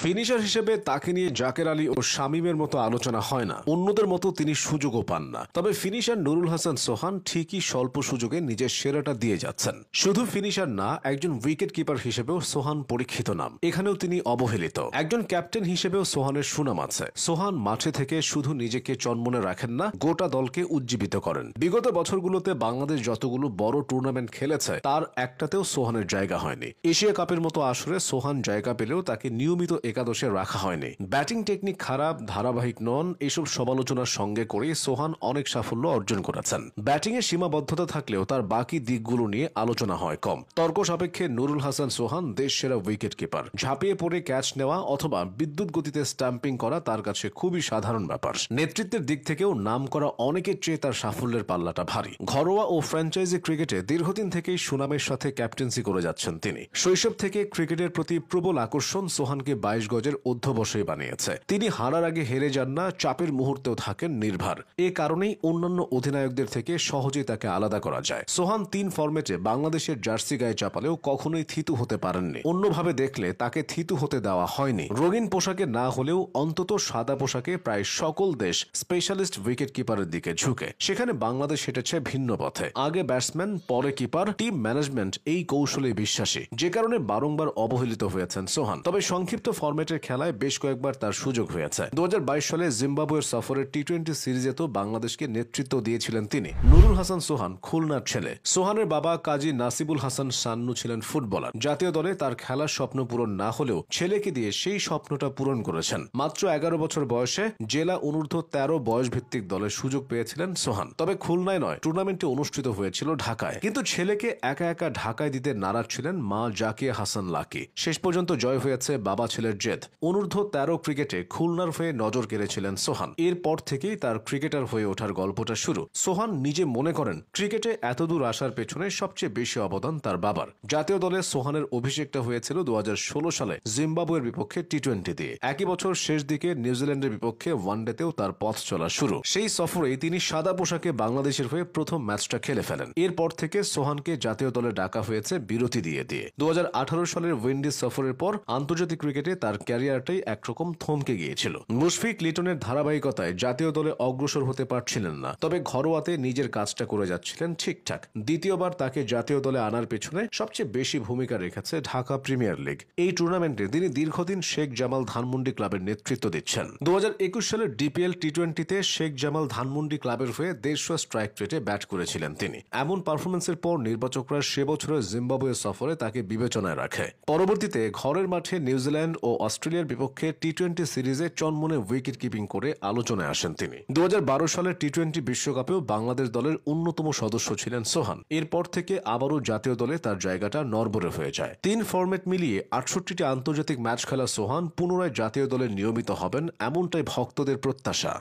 Finisher হিসেবে তাকে নিয়ে জাকের আলী ও শামীমের মতো আলোচনা হয় না, অন্যদের মতো তিনি সুযোগও পান না। তবে ফিনিশার নুরুল হাসান সোহান ঠিকই স্বল্প সুযোগে নিজের সেরাটা দিয়ে যাচ্ছেন। শুধু ফিনিশার না, একজন উইকেট কিপার হিসেবেও সোহান পরীক্ষিত নাম, এখানেও তিনি অবহেলিত। একজন ক্যাপ্টেন হিসেবেও সোহানের সুনাম আছে। সোহান মাঠে থেকে শুধু নিজেকে চনমনে রাখেন না, গোটা দলকে উজ্জীবিত করেন। বিগত বছরগুলোতে বাংলাদেশ যতগুলো বড় টুর্নামেন্ট খেলেছে তার একটাতেও সোহানের জায়গা হয়নি। এশিয়া কাপের মতো আসরে সোহান জায়গা পেলেও তাকে নিয়মিত একাদশে রাখা হয়নি। ব্যাটিং টেকনিক খারাপ, ধারাবাহিক নন, এসব সমালোচনার সঙ্গে করে সোহান অনেক সাফল্য অর্জন করেছেন। ব্যাটিংয়ে সীমাবদ্ধতা থাকলেও তার বাকি দিকগুলো নিয়ে আলোচনা হয় কম। তর্ক সাপেক্ষে নুরুল হাসান সোহান দেশ সেরা উইকেট কিপার। ঝাঁপিয়ে পড়ে ক্যাচ নেওয়া অথবা বিদ্যুৎ গতিতে স্ট্যাম্পিং করা তার কাছে খুবই সাধারণ ব্যাপার। নেতৃত্বের দিক থেকেও নাম করা অনেকের চেয়ে তার সাফল্যের পাল্লাটা ভারী। ঘরোয়া ও ফ্র্যাঞ্চাইজি ক্রিকেটে দীর্ঘদিন থেকেই সুনামের সাথে ক্যাপ্টেন্সি করে যাচ্ছেন তিনি। শৈশব থেকে ক্রিকেটের প্রতি প্রবল আকর্ষণ সোহানকে 22 গজের অধ্যবসায়ী বানিয়েছে। তিনি হারার আগে হেরে যান না, চাপের মুহূর্তেও থাকেন নির্ভর। এ কারণেই অন্যান্য অধিনায়কদের থেকে সহজেই তাকে আলাদা করা যায়। সোহান 3 ফরম্যাটে বাংলাদেশের জার্সি গায়ে চাপালেও কখনোই থিতু হতে পারেননি। অন্যভাবে দেখলে তাকে থিতু হতে দেওয়া হয়নি। রঙিন পোশাকে না হলেও অন্তত সাদা পোশাকে প্রায় সকল দেশ স্পেশালিস্ট উইকেট কিপারের দিকে ঝুঁকে। সেখানে বাংলাদেশ হেঁটেছে ভিন্ন পথে। আগে ব্যাটসম্যান, পরে কিপার। টিম ম্যানেজমেন্ট এই কৌশলে বিশ্বাসী, যে কারণে বারংবার অবহেলিত হয়েছেন সোহান। তবে সংক্ষিপ্ত ফরম্যাটের খেলায় বেশ কয়েকবার তার সুযোগ হয়েছে। 2022 সালে জিম্বাবুয়ের সফরের টি-20 সিরিজে তো বাংলাদেশকে নেতৃত্ব দিয়েছিলেন তিনি। নুরুল হাসান সোহান খুলনার ছেলে। সোহানের বাবা কাজী নাসিবুল হাসান সান্নু ছিলেন ফুটবলার। জাতীয় দলে তার খেলার স্বপ্ন পূরণ না হলেও ছেলেকে দিয়ে সেই স্বপ্নটা পূরণ করেছেন। মাত্র 11 বছর বয়সে জেলা অনূর্ধ্ব 13 বয়সভিত্তিক দলের সুযোগ পেয়েছিলেন সোহান। তবে খুলনায় নয়, টুর্নামেন্টটি অনুষ্ঠিত হয়েছিল ঢাকায়। কিন্তু ছেলেকে একা একা ঢাকায় দিতে নারাজ ছিলেন মা জাকিয়া হাসান লাকি। শেষ পর্যন্ত জয় হয়েছে বাবা ছেলের জেদ। অনূর্ধ্ব 13 ক্রিকেটে খুলনার হয়ে নজর কেড়েছিলেন সোহান। এরপর থেকেই তার ক্রিকেটার হয়ে ওঠার গল্পটা শুরু। সোহান নিজে মনে করেন ক্রিকেটে এতদূর আসার পেছনে সবচেয়ে বেশি অবদান তার বাবার। জাতীয় দলে সোহানের অভিষেকটা হয়েছিল 2016 সালে জিম্বাবুয়ের বিপক্ষে টি-20 দিয়ে। একই বছর শেষ দিকে নিউজিল্যান্ডের বিপক্ষে ওয়ানডেতেও তার পথ চলা শুরু। সেই সফরেই তিনি সাদা পোশাকে বাংলাদেশের হয়ে প্রথম ম্যাচটা খেলে ফেলেন। এরপর থেকে সোহানকে জাতীয় দলে ডাকা হয়েছে বিরতি দিয়ে। 2018 সালের উইন্ডিজ সফরের পর আন্তর্জাতিক ক্রিকেটে তার ক্যারিয়ারটাই একরকম থমকে গিয়েছিল। মুশফিক লিটনের ধারাবাহিকতায় জাতীয় দলে অগ্রসর হতে পারছিলেন না, তবে ঘরোয়াতে নিজের কাজটা করে যাচ্ছিলেন ঠিকঠাক। দ্বিতীয়বার তাকে জাতীয় দলে আনার পেছনে সবচেয়ে বেশি ভূমিকা রেখেছে ঢাকা প্রিমিয়ার লিগ। এই টুর্নামেন্টে তিনি দীর্ঘদিন শেখ জামাল ধানমন্ডি ক্লাবের নেতৃত্ব দিচ্ছেন। 2021 সালের ডিপিএল টি-20তে শেখ জামাল ধানমন্ডি ক্লাবের হয়ে 150 স্ট্রাইক রেটে ব্যাট করেছিলেন তিনি। এমন পারফরমেন্সের পর নির্বাচকরা সে বছরের জিম্বাবুয়ে সফরে তাকে বিবেচনায় রাখে। পরবর্তীতে ঘরের মাঠে নিউজিল্যান্ড ও অস্ট্রেলিয়ার বিপক্ষে টি-20 সিরিজে চনমনে উইকেট কিপিং করে আলোচনায় আসেন তিনি। 2012 সালের টি-20 বিশ্বকাপেও বাংলাদেশ দলের অন্যতম সদস্য ছিলেন সোহান। এরপর থেকে আবারও জাতীয় দলে তার জায়গাটা নড়বড়ে হয়ে যায়। 3 ফরম্যাট মিলিয়ে 68টি আন্তর্জাতিক ম্যাচ খেলা সোহান পুনরায় জাতীয় দলে নিয়মিত হবেন, এমনটাই ভক্তদের প্রত্যাশা।